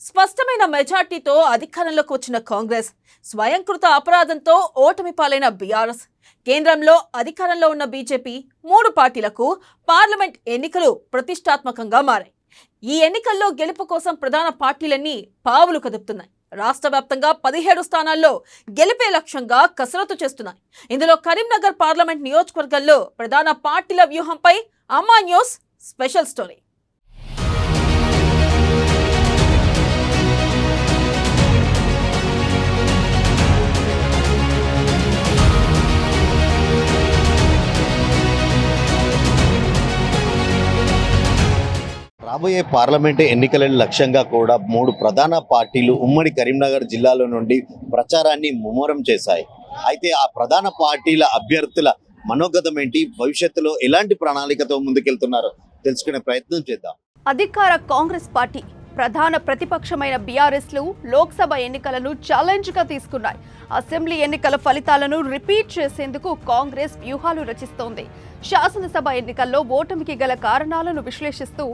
స్పష్టమైన మెజార్టీతో అధికారంలోకి వచ్చిన కాంగ్రెస్, స్వయంకృత అపరాధంతో ఓటమి పాలైన బీఆర్ఎస్, కేంద్రంలో అధికారంలో ఉన్న బీజేపీ, మూడు పార్టీలకు పార్లమెంట్ ఎన్నికలు ప్రతిష్టాత్మకంగా మారాయి. ఈ ఎన్నికల్లో గెలుపు కోసం ప్రధాన పార్టీలన్నీ పావులు కదుపుతున్నాయి. రాష్ట్ర వ్యాప్తంగా 17 స్థానాల్లో గెలిపే లక్ష్యంగా కసరత్తు చేస్తున్నాయి. ఇందులో కరీంనగర్ పార్లమెంట్ నియోజకవర్గంలో ప్రధాన పార్టీల వ్యూహంపై అమ్మా న్యూస్ స్పెషల్ స్టోరీ. రాబోయే పార్లమెంటు ఎన్నికలను లక్ష్యంగా కూడా మూడు ప్రధాన పార్టీలు ఉమ్మడి కరీంనగర్ జిల్లాలో నుండి ప్రచారాన్ని ముమ్మరం చేశాయి. అయితే ఆ ప్రధాన పార్టీల అభ్యర్థుల మనోగతం ఏంటి, భవిష్యత్తులో ఎలాంటి ప్రణాళికతో ముందుకెళ్తున్నారో తెలుసుకునే ప్రయత్నం చేద్దాం. అధికార కాంగ్రెస్ పార్టీ, ప్రధాన ప్రతిపక్షమైన బీఆర్ఎస్లు లోక్సభ ఎన్నికలను ఛాలెంజ్ గా తీసుకున్నాయి. అసెంబ్లీ ఎన్నికల ఫలితాలను రిపీట్ చేసేందుకు కాంగ్రెస్ వ్యూహాలు రచిస్తోంది. శాసనసభ ఎన్నికల్లో ఓటమికి గల కారణాలను విశ్లేషిస్తూ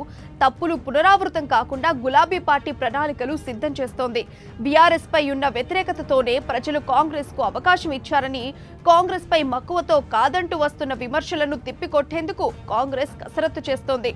తప్పులు పునరావృతం కాకుండా గులాబీ పార్టీ ప్రణాళికలు సిద్ధం చేస్తోంది. బీఆర్ఎస్ పై ఉన్న వ్యతిరేకతతోనే ప్రజలు కాంగ్రెస్ కు అవకాశం ఇచ్చారని, కాంగ్రెస్ పై మక్కువతో కాదంటూ వస్తున్న విమర్శలను తిప్పికొట్టేందుకు కాంగ్రెస్ కసరత్తు చేస్తోంది.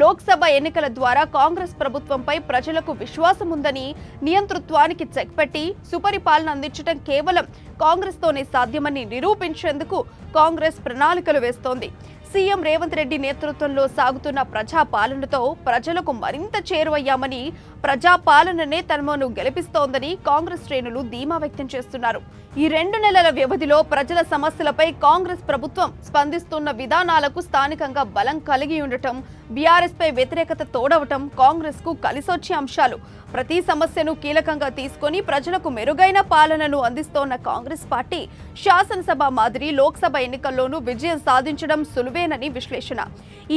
లోక్సభ ఎన్నికల ద్వారా కాంగ్రెస్ ప్రభుత్వంపై ప్రజలకు విశ్వాసం ఉందని, నియంతృత్వానికి చెక్ పెట్టి సుపరిపాలన అందించడం కేవలం కాంగ్రెస్ తోనే సాధ్యమని నిరూపించేందుకు కాంగ్రెస్ ప్రణాళికలు వేస్తోంది. సీఎం రేవంత్ రెడ్డి నేతృత్వంలో సాగుతున్న ప్రజాపాలనతో ప్రజలకు మరింత చేరువయ్యామని, ప్రజాపాలననే తమను గెలిపిస్తోందని కాంగ్రెస్ శ్రేణులు ధీమా వ్యక్తం చేస్తున్నారు. ఈ 2 నెలల వ్యవధిలో ప్రజల సమస్యలపై కాంగ్రెస్ ప్రభుత్వం స్పందిస్తున్న విధానాలకు స్థానికంగా బలం కలిగి ఉండటం, బీఆర్ఎస్ పై వ్యతిరేకత తోడవటం కాంగ్రెస్ కు కలిసొచ్చే అంశాలు. ప్రతి సమస్యను కీలకంగా తీసుకొని ప్రజలకు మెరుగైన పాలనను అందిస్తోన్న కాంగ్రెస్ పార్టీ శాసనసభ మాదిరి లోక్సభ ఎన్నికల్లోనూ విజయం సాధించడం సులువేనని విశ్లేషణ.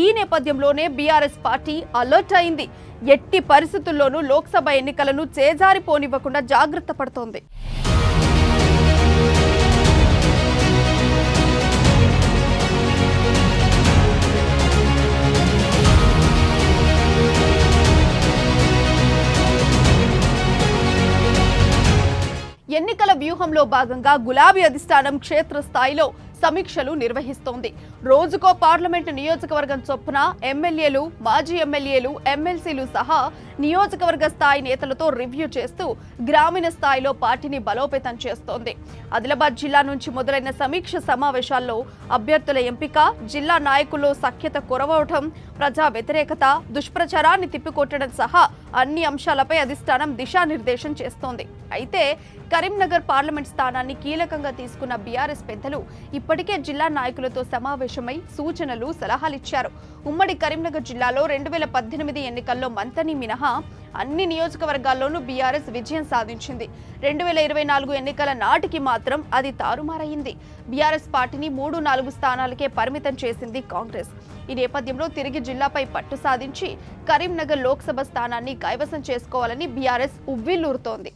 ఈ నేపథ్యంలోనే బీఆర్ఎస్ పార్టీ అలర్ట్ అయింది. ఎట్టి పరిస్థితుల్లోనూ లోక్సభ ఎన్నికలను చేజారిపోనివ్వకుండా జాగ్రత్త పడుతోంది. ఎన్నికల వ్యూహంలో భాగంగా గులాబీ అధిష్టానం క్షేత్రస్థాయిలో సమీక్షలు నిర్వహిస్తోంది. రోజుకో పార్లమెంటు నియోజకవర్గం చొప్పున ఎమ్మెల్యేలు, మాజీ ఎమ్మెల్యేలు, ఎమ్మెల్సీలు సహా నియోజకవర్గ స్థాయి నేతలతో రివ్యూ చేస్తూ గ్రామీణ స్థాయిలో పార్టీని బలోపేతం చేస్తోంది. ఆదిలాబాద్ జిల్లా నుంచి మొదలైన సమీక్ష సమావేశాల్లో అభ్యర్థుల ఎంపిక, జిల్లా నాయకుల్లో సఖ్యత కొరవడం, ప్రజా వ్యతిరేకత, దుష్ప్రచారాన్ని తిప్పికొట్టడం సహా అన్ని అంశాలపై అధిష్టానం దిశానిర్దేశం చేస్తోంది. అయితే కరీంనగర్ పార్లమెంట్ స్థానాన్ని కీలకంగా తీసుకున్న బీఆర్ఎస్ పెద్దలు ఇప్పటికే జిల్లా నాయకులతో సమావేశమై సూచనలు, సలహాలిచ్చారు. ఉమ్మడి కరీంనగర్ జిల్లాలో 2018 ఎన్నికల్లో మంతని మినహా అన్ని నియోజకవర్గాల్లోనూ బీఆర్ఎస్ విజయం సాధించింది. 2024 ఎన్నికల నాటికి మాత్రం అది తారుమారయింది. బీఆర్ఎస్ పార్టీని 3-4 స్థానాలకే పరిమితం చేసింది కాంగ్రెస్. ఈ నేపథ్యంలో తిరిగి జిల్లాపై పట్టు సాధించి కరీంనగర్ లోక్సభ స్థానాన్ని కైవసం చేసుకోవాలని బీఆర్ఎస్ ఉవ్విళ్లూరుతోంది.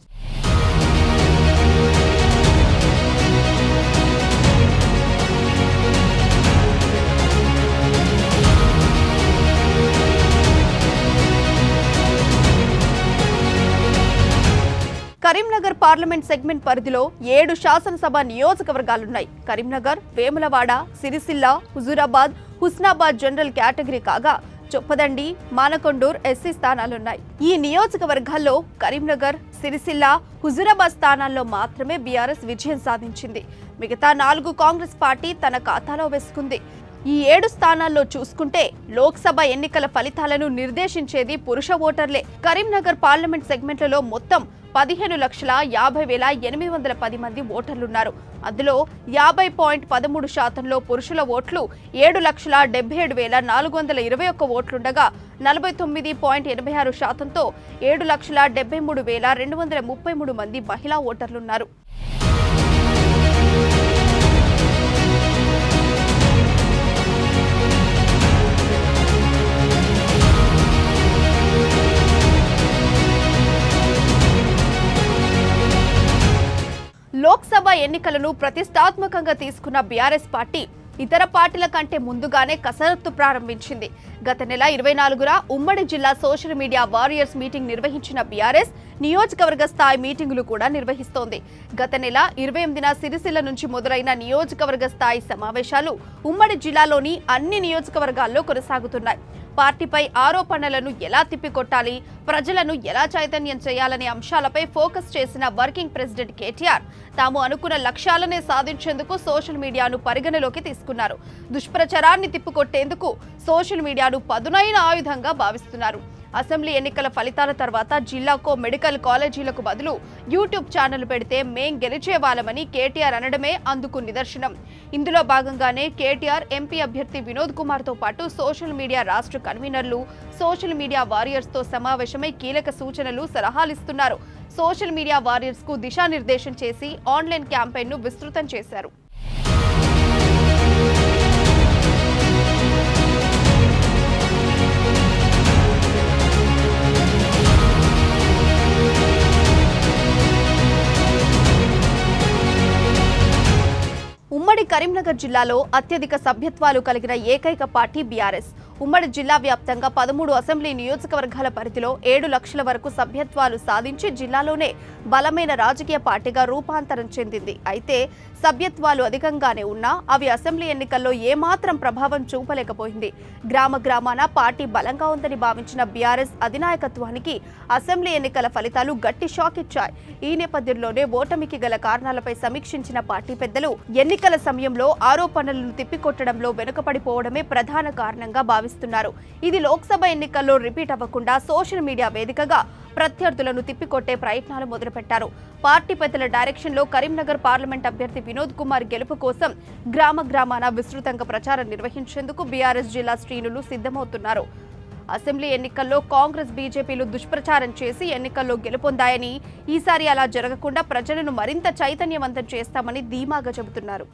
కరీంనగర్ పార్లమెంట్ సెగ్మెంట్ పరిధిలో 7 శాసనసభ నియోజకవర్గాలున్నాయి. కరీంనగర్, వేములవాడ, సిరిసిల్ల, హుజూరాబాద్, హుస్నాబాద్ జనరల్ కేటగిరీ కాగా చొప్పదండి, మానకొండూర్ ఎస్సీ స్థానాలున్నాయి. ఈ నియోజకవర్గాల్లో కరీంనగర్, సిరిసిల్ల, హుజూరాబాద్ స్థానాల్లో మాత్రమే బీఆర్ఎస్ విజయం సాధించింది. మిగతా 4 కాంగ్రెస్ పార్టీ తన ఖాతాలో వేసుకుంది. ఈ 7 స్థానాల్లో చూసుకుంటే లోక్సభ ఎన్నికల ఫలితాలను నిర్దేశించేది పురుష ఓటర్లే. కరీంనగర్ పార్లమెంట్ సెగ్మెంట్లలో మొత్తం 15,50,810 మంది ఓటర్లున్నారు. అందులో 50.13% పురుషుల ఓట్లు 7,77,421 ఓట్లుండగా 49.86%తో 7,73,233 మంది మహిళా ఓటర్లున్నారు. లోక్సభ ఎన్నికలను ప్రతిష్టాత్మకంగా తీసుకున్న బీఆర్ఎస్ పార్టీ ఇతర పార్టీల కంటే ముందుగానే కసరత్తు ప్రారంభించింది. గత నెల 24న ఉమ్మడి జిల్లా సోషల్ మీడియా వారియర్స్ మీటింగ్ నిర్వహించిన బీఆర్ఎస్ నియోజకవర్గ స్థాయి మీటింగులు కూడా నిర్వహిస్తోంది. గత నెల 28న సిరిసిల్ల నుంచి మొదలైన నియోజకవర్గ స్థాయి సమావేశాలు ఉమ్మడి జిల్లాలోని అన్ని నియోజకవర్గాల్లో కొనసాగుతున్నాయి. పార్టీపై ఆరోపణలను ఎలా తిప్పికొట్టాలి, ప్రజలను ఎలా చైతన్యం చేయాలనే అంశాలపై ఫోకస్ చేసిన వర్కింగ్ ప్రెసిడెంట్ కేటీఆర్ తాము అనుకున్న లక్ష్యాలనే సాధించేందుకు సోషల్ మీడియాను పరిగణలోకి తీసుకున్నారు. దుష్ప్రచారాన్ని తిప్పికొట్టేందుకు సోషల్ మీడియాను పదునైన ఆయుధంగా భావిస్తున్నారు. అసెంబ్లీ ఎన్నికల ఫలితాల తర్వాత జిల్లాకో మెడికల్ కాలేజీలకు బదులు యూట్యూబ్ ఛానల్ పెడితే మేం గెలిచే వాళ్ళమని కేటీఆర్ అనడమే అందుకు నిదర్శనం. ఇందులో భాగంగానే కేటీఆర్ ఎంపీ అభ్యర్థి వినోద్ కుమార్ తో పాటు సోషల్ మీడియా రాష్ట్ర కన్వీనర్లు సోషల్ మీడియా వారియర్స్ తో సమావేశమై కీలక సూచనలు, సలహాలిస్తున్నారు. సోషల్ మీడియా వారియర్స్ కు దిశానిర్దేశం చేసి ఆన్లైన్ క్యాంపెయిన్ ను విస్తృతం చేశారు. ఉమ్మడి కరీంనగర్ జిల్లాలో అత్యధిక సభ్యత్వాలు కలిగిన ఏకైక పార్టీ బీఆర్ఎస్. ఉమ్మడి జిల్లా వ్యాప్తంగా 13 అసెంబ్లీ నియోజకవర్గాల పరిధిలో 7 లక్షల వరకు సభ్యత్వాలు సాధించి జిల్లాలోనే బలమైన రాజకీయ పార్టీగా రూపాంతరం చెందింది. అయితే సభ్యత్వాలు అధికంగానే ఉన్నా అవి అసెంబ్లీ ఎన్నికల్లో ఏమాత్రం ప్రభావం చూపలేకపోయింది. గ్రామాన పార్టీ బలంగా ఉందని భావించిన బీఆర్ఎస్ అధినాయకత్వానికి అసెంబ్లీ ఎన్నికల ఫలితాలు గట్టి షాక్ ఇచ్చాయి. ఈ నేపథ్యంలోనే ఓటమికి గల కారణాలపై సమీక్షించిన పార్టీ పెద్దలు ఎన్నికల సమయంలో ఆరోపణలను తిప్పికొట్టడంలో వెనుకపడిపోవడమే ప్రధాన కారణంగా భావిస్తున్నారు. ఇది లోక్సభ ఎన్నికల్లో రిపీట్ అవ్వకుండా సోషల్ మీడియా వేదికగా ప్రత్యర్థులను తిప్పికొట్టే ప్రయత్నాలు మొదలుపెట్టారు. పార్టీ పెద్దల డైరెక్షన్ లో కరీంనగర్ పార్లమెంట్ అభ్యర్థి వినోద్ కుమార్ గెలుపు కోసం గ్రామాన విస్తృతంగా ప్రచారం నిర్వహించేందుకు బీఆర్ఎస్ జిల్లా శ్రేణులు సిద్ధమవుతున్నారు. అసెంబ్లీ ఎన్నికల్లో కాంగ్రెస్, బీజేపీలు దుష్ప్రచారం చేసి ఎన్నికల్లో గెలుపొందాయని, ఈసారి అలా జరగకుండా ప్రజలను మరింత చైతన్యవంతం చేస్తామని ధీమాగా చెబుతున్నారు.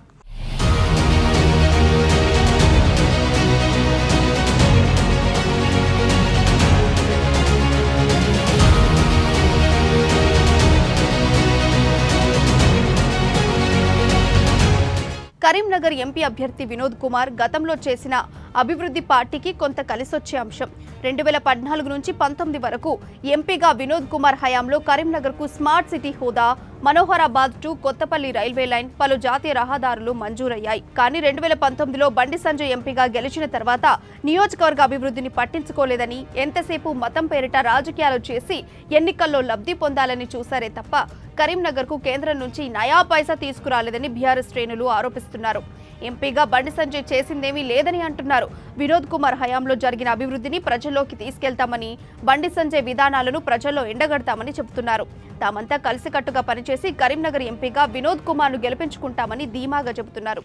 కరీంనగర్ ఎంపీ అభ్యర్థి వినోద్ కుమార్ గతంలో చేసిన అభివృద్ధి పార్టీకి కొంత కలిసొచ్చే అంశం. 2014 నుంచి 19 వరకు ఎంపీగా వినోద్ కుమార్ హయాంలో కరీంనగర్కు స్మార్ట్ సిటీ హోదా, Manoharabad to Kothapalli railway line, పలు జాతీయ రహదారులు మంజూరయ్యాయి. కానీ 2019లో బండి సంజయ్ ఎంపీగా గెలిచిన తర్వాత నియోజకవర్గ అభివృద్ధిని పట్టించుకోలేదని, ఎంతసేపు మతం పేరిట రాజకీయాలు చేసి ఎన్నికల్లో లబ్ధి పొందాలని చూశారే తప్ప కరీంనగర్కు కేంద్రం నుంచి నయా పైసా తీసుకురాలేదని బీఆర్ఎస్ శ్రేణులు ఆరోపిస్తున్నారు. ఎంపీగా బండి సంజయ్ చేసిందేమీ లేదని అంటున్నారు. వినోద్ కుమార్ హయాంలో జరిగిన అభివృద్ధిని ప్రజల్లోకి తీసుకెళ్తామని, బండి సంజయ్ విధానాలను ప్రజల్లో ఎండగడతామని చెబుతున్నారు. తామంతా కలిసికట్టుగా పనిచేసి కరీంనగర్ ఎంపీగా వినోద్ కుమార్ను గెలిపించుకుంటామని ధీమాగా చెబుతున్నారు.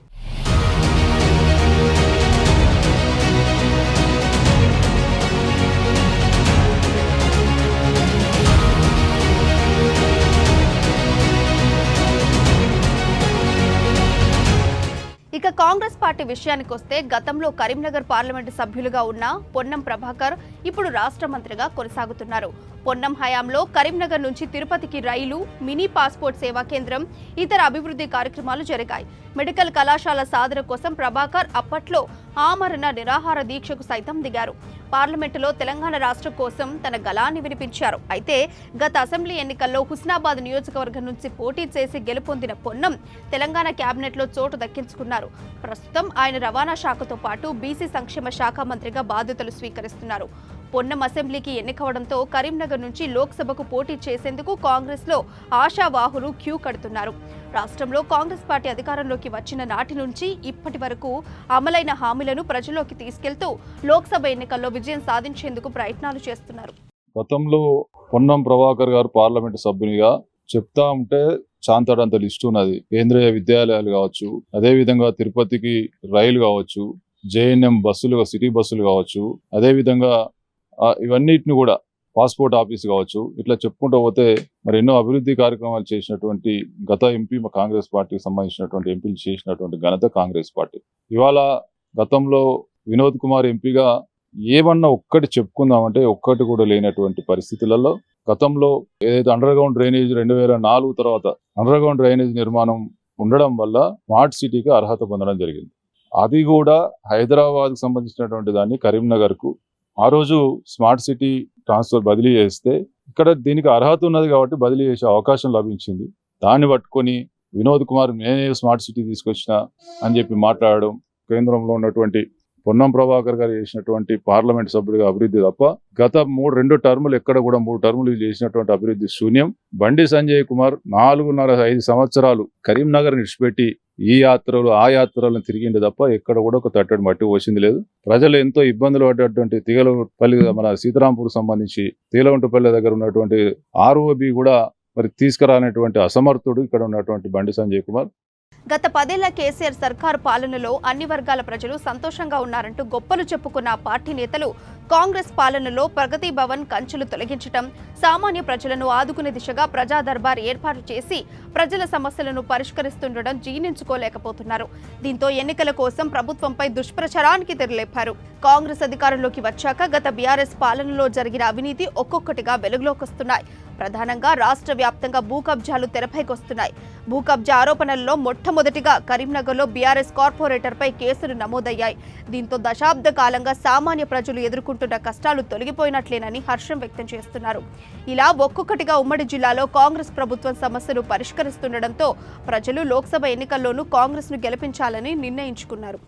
ఇక కాంగ్రెస్ పార్టీ విషయానికి వస్తే గతంలో కరీంనగర్ పార్లమెంటు సభ్యులుగా ఉన్న పొన్నం ప్రభాకర్ ఇప్పుడు రాష్ట్ర మంత్రిగా కొనసాగుతున్నారు. పొన్నం హయాంలో కరీంనగర్ నుంచి తిరుపతికి రైలు, మినీ పాస్పోర్ట్ సేవా కేంద్రం, ఇతర అభివృద్ధి కార్యక్రమాలు జరిగాయి. మెడికల్ కళాశాల సాధన కోసం ప్రభాకర్ అప్పట్లో ఆమరణ నిరాహార దీక్షకు సైతం దిగారు. పార్లమెంటులో తెలంగాణ రాష్ట్రం కోసం తన గళాన్ని వినిపించారు. అయితే గత అసెంబ్లీ ఎన్నికల్లో హుస్నాబాద్ నియోజకవర్గం నుంచి పోటీ చేసి గెలుపొందిన పొన్నం తెలంగాణ కేబినెట్లో చోటు దక్కించుకున్నారు. ప్రస్తుతం ఆయన రవాణా శాఖతో పాటు బీసీ సంక్షేమ శాఖ మంత్రిగా బాధ్యతలు స్వీకరిస్తున్నారు. పొన్నం అసెంబ్లీకి ఎన్నికవడంతో కరీంనగర్ నుంచి లోక్సభకు పోటీ చేసేందుకు కాంగ్రెస్ లో ఆశావాహులు క్యూ కడుతున్నారు. రాష్ట్రంలో కాంగ్రెస్ పార్టీ అధికారంలోకి వచ్చిన నాటి నుంచి ఇప్పటి వరకు అమలైన హామీలను ప్రజల్లోకి తీసుకెళ్తూ లోక్సభ ఎన్నికల్లో విజయం సాధించేందుకు ప్రయత్నాలు చేస్తున్నారు. గతంలో పొన్నం ప్రభాకర్ గారు పార్లమెంటు సభ్యునిగా చెప్తా ఉంటే చాంతాడంత లిస్టు ఉన్నది. కేంద్రీయ విద్యాలయాలు కావచ్చు, అదేవిధంగా తిరుపతికి రైలు కావచ్చు, జేఎన్ఎం బస్సులు, సిటీ బస్సులు కావచ్చు, అదేవిధంగా ఇవన్నిటిని కూడా పాస్పోర్ట్ ఆఫీస్ కావచ్చు, ఇట్లా చెప్పుకుంటూ పోతే మరి ఎన్నో అభివృద్ధి కార్యక్రమాలు చేసినటువంటి గత ఎంపీ, కాంగ్రెస్ పార్టీకి సంబంధించినటువంటి ఎంపీలు చేసినటువంటి ఘనత కాంగ్రెస్ పార్టీ. ఇవాళ గతంలో వినోద్ కుమార్ ఎంపీగా ఏమన్నా ఒక్కటి చెప్పుకుందామంటే ఒక్కటి కూడా లేనటువంటి పరిస్థితులలో గతంలో ఏదైతే అండర్ గ్రౌండ్ డ్రైనేజ్ 2004 తర్వాత అండర్ గ్రౌండ్ డ్రైనేజ్ నిర్మాణం ఉండడం వల్ల స్మార్ట్ సిటీకి అర్హత పొందడం జరిగింది. అది కూడా హైదరాబాద్కు సంబంధించినటువంటి దాన్ని కరీంనగర్కు ఆ రోజు స్మార్ట్ సిటీ ట్రాన్స్ఫర్ బదిలీ చేస్తే ఇక్కడ దీనికి అర్హత ఉన్నది కాబట్టి బదిలీ చేసే అవకాశం లభించింది. దాన్ని పట్టుకొని వినోద్ కుమార్ నేనే స్మార్ట్ సిటీ తీసుకొచ్చిన అని చెప్పి మాట్లాడడం, కేంద్రంలో ఉన్నటువంటి పొన్నం ప్రభాకర్ గారు చేసినటువంటి పార్లమెంట్ సభ్యుడిగా అభివృద్ధి తప్ప గత 2 టర్ములు ఎక్కడ కూడా 3 టర్ములు చేసినటువంటి అభివృద్ధి శూన్యం. బండి సంజయ్ కుమార్ 4.5 సంవత్సరాలు కరీంనగర్ విడిచిపెట్టి ఈ యాత్రలు ఆ యాత్రలను తిరిగింది తప్ప ఎక్కడ కూడా ఒక తట్టడి మట్టి పోసింది లేదు. ప్రజలు ఎంతో ఇబ్బందులు పడ్డటువంటి తీగలపల్లి, మన సీతారాంపూర్ సంబంధించి తీగలగుంటపల్లి దగ్గర ఉన్నటువంటి ROB కూడా మరి తీసుకురానటువంటి అసమర్థుడు ఇక్కడ ఉన్నటువంటి బండి సంజయ్ కుమార్. గత 10 ఏళ్ల కేసీఆర్ సర్కారు పాలనలో అన్ని వర్గాల ప్రజలు సంతోషంగా ఉన్నారంటూ గొప్పలు చెప్పుకున్న పార్టీ నేతలు కాంగ్రెస్ పాలనలో ప్రగతి భవన్ కంచెలు తొలగించడం, సామాన్య ప్రజలను ఆదుకునే దిశగా ప్రజా దర్బార్ ఏర్పాటు చేసి ప్రజల సమస్యలను పరిష్కరిస్తుండడం జీర్ణించుకోలేకపోతున్నారు. దీంతో ఎన్నికల కోసం ప్రభుత్వంపై దుష్ప్రచారానికి తెరలేపారు. కాంగ్రెస్ అధికారంలోకి వచ్చాక గత బీఆర్ఎస్ పాలనలో జరిగిన అవినీతి ఒక్కొక్కటిగా వెలుగులోకి వస్తున్నాయి. ప్రధానంగా రాష్ట్ర వ్యాప్తంగా భూ కబ్జాలు తెరపైకొస్తున్నాయి. భూ కబ్జా ఆరోపణల్లో మొట్టమొదటిగా కరీంనగర్లో బీఆర్ఎస్ కార్పొరేటర్పై కేసులు నమోదయ్యాయి. దీంతో దశాబ్ద కాలంగా సామాన్య ప్రజలు ఎదుర్కొంటున్న కష్టాలు తొలగిపోయినట్లేనని హర్షం వ్యక్తం చేస్తున్నారు. ఇలా ఒక్కొక్కటిగా ఉమ్మడి జిల్లాలో కాంగ్రెస్ ప్రభుత్వం సమస్యలు పరిష్కరిస్తుండటంతో ప్రజలు లోక్సభ ఎన్నికల్లోనూ కాంగ్రెస్ను గెలిపించాలని నిర్ణయించుకున్నారు.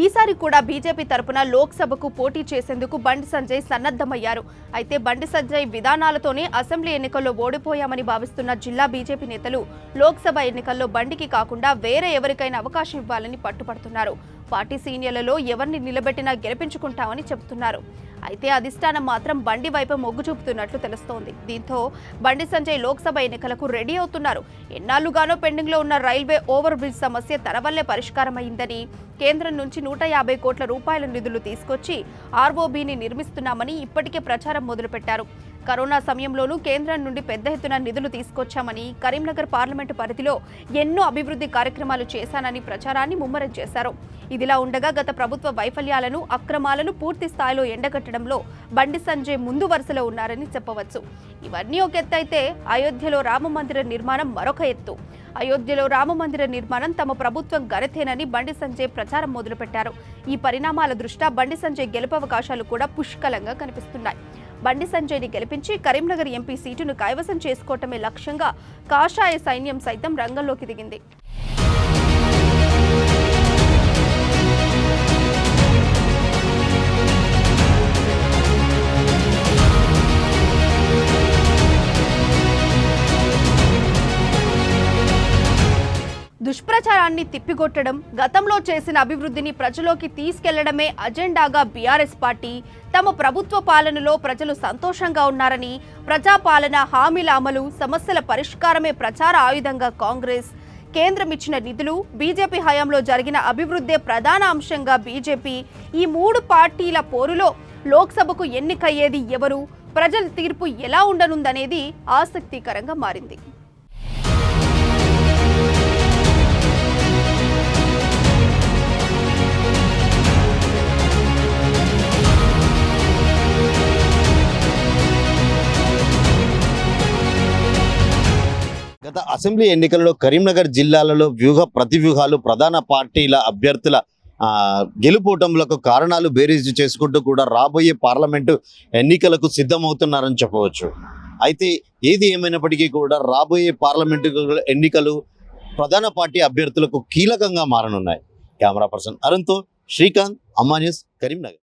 ఈసారి కూడా బీజేపీ తరపున లోక్సభకు పోటీ చేసేందుకు బండి సంజయ్ సన్నద్ధమయ్యారు. అయితే బండి సంజయ్ విధానాలతోనే అసెంబ్లీ ఎన్నికల్లో ఓడిపోయామని భావిస్తున్న జిల్లా బీజేపీ నేతలు లోక్సభ ఎన్నికల్లో బండికి కాకుండా వేరే ఎవరికైనా అవకాశం ఇవ్వాలని పట్టుపడుతున్నారు. పార్టీ సీనియర్లలో ఎవరిని నిలబెట్టినా గెలిపించుకుంటామని చెబుతున్నారు. అయితే అధిష్టానం మాత్రం బండి వైపు మొగ్గు చూపుతున్నట్లు తెలుస్తోంది. దీంతో బండి సంజయ్ లోక్సభ ఎన్నికలకు రెడీ అవుతున్నారు. ఎన్నాళ్లుగానో పెండింగ్లో ఉన్న రైల్వే ఓవర్ బ్రిడ్జ్ సమస్య తన వల్లే పరిష్కారమైందని, కేంద్రం నుంచి 150 కోట్ల రూపాయల నిధులు తీసుకొచ్చి ROBని నిర్మిస్తున్నామని ఇప్పటికే ప్రచారం మొదలుపెట్టారు. కరోనా సమయంలోనూ కేంద్రం నుండి పెద్ద ఎత్తున నిధులు తీసుకొచ్చామని, కరీంనగర్ పార్లమెంటు పరిధిలో ఎన్నో అభివృద్ధి కార్యక్రమాలు చేశానని ప్రచారాన్ని ముమ్మరం చేశారు. ఇదిలా ఉండగా గత ప్రభుత్వ వైఫల్యాలను, అక్రమాలను పూర్తి స్థాయిలో ఎండగట్టడంలో బండి సంజయ్ ముందు వరుసలో ఉన్నారని చెప్పవచ్చు. ఇవన్నీ ఒక ఎత్తు అయితే అయోధ్యలో రామమందిర నిర్మాణం మరొక ఎత్తు. అయోధ్యలో రామమందిర నిర్మాణం తమ ప్రభుత్వం ఘనతేనని బండి సంజయ్ ప్రచారం మొదలుపెట్టారు. ఈ పరిణామాల దృష్ట్యా బండి సంజయ్ గెలుపవకాశాలు కూడా పుష్కలంగా కనిపిస్తున్నాయి. బండి సంజయ్ని గెలిపించి కరీంనగర్ ఎంపీ సీటును కైవసం చేసుకోవటమే లక్ష్యంగా కాషాయ సైన్యం సైతం రంగంలోకి దిగింది. దుష్ప్రచారాన్ని తిప్పికొట్టడం, గతంలో చేసిన అభివృద్ధిని ప్రజలోకి తీసుకెళ్లడమే అజెండాగా బీఆర్ఎస్ పార్టీ తమ ప్రభుత్వ పాలనలో ప్రజలు సంతోషంగా ఉన్నారని, ప్రజాపాలన, హామీల అమలు, సమస్యల పరిష్కారమే ప్రచార ఆయుధంగా కాంగ్రెస్, కేంద్రం ఇచ్చిన నిధులు, బీజేపీ హయాంలో జరిగిన అభివృద్ధే ప్రధాన అంశంగా బీజేపీ, ఈ 3 పార్టీల పోరులో లోక్సభకు ఎన్నికయ్యేది ఎవరు, ప్రజల తీర్పు ఎలా ఉండనుందనేది ఆసక్తికరంగా మారింది. గత అసెంబ్లీ ఎన్నికలలో కరీంనగర్ జిల్లాలలో ప్రతివ్యూహాలు ప్రధాన పార్టీల అభ్యర్థుల గెలుపోటములకు కారణాలు బేరీజు చేసుకుంటూ కూడా రాబోయే పార్లమెంటు ఎన్నికలకు సిద్ధమవుతున్నారని చెప్పవచ్చు. అయితే ఏది ఏమైనప్పటికీ కూడా రాబోయే పార్లమెంటు ఎన్నికలు ప్రధాన పార్టీ అభ్యర్థులకు కీలకంగా మారనున్నాయి. కెమెరా పర్సన్ అరుణ్తో శ్రీకాంత్, అమ్మా న్యూస్, కరీంనగర్.